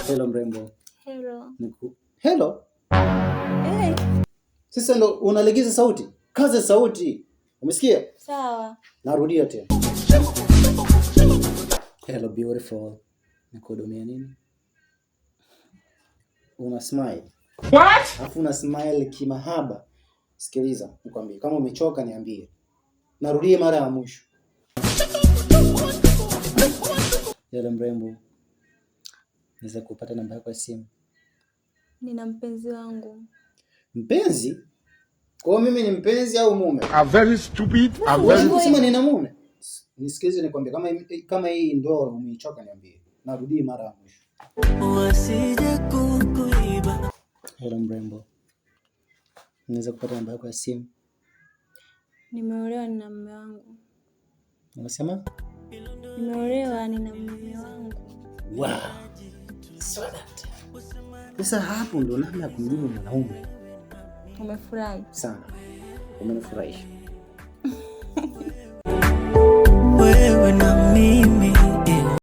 Hello mrembo. Hello. Hello? Hey. Sasa ndo unalegeza sauti? Kaza sauti. Umesikia? Sawa. Narudia tena. Hello beautiful. Nikuhudumia nini? Una smile. What? Alafu una smile kimahaba. Sikiliza, nikwambie. Kama umechoka niambie. Narudia mara ya mwisho. Hello mrembo. Naweza kupata namba yako ya simu? Nina mpenzi wangu. Mpenzi? Kwa mimi ni mpenzi au mume? I'm very stupid. Sema nina mume. Nisikilize nikwambie, kama hii ndoa umeichoka niambie. Narudia mara ya mwisho. Wasije kukuiba. Hello mrembo. Naweza kupata namba yako ya simu? Nimeolewa, nina mume wangu. Unasema? Nimeolewa, nina mume wangu. Wow. Sasa hapo ndo namna ya kumjua mwanaume. Umefurahi? Sana. Umenifurahisha.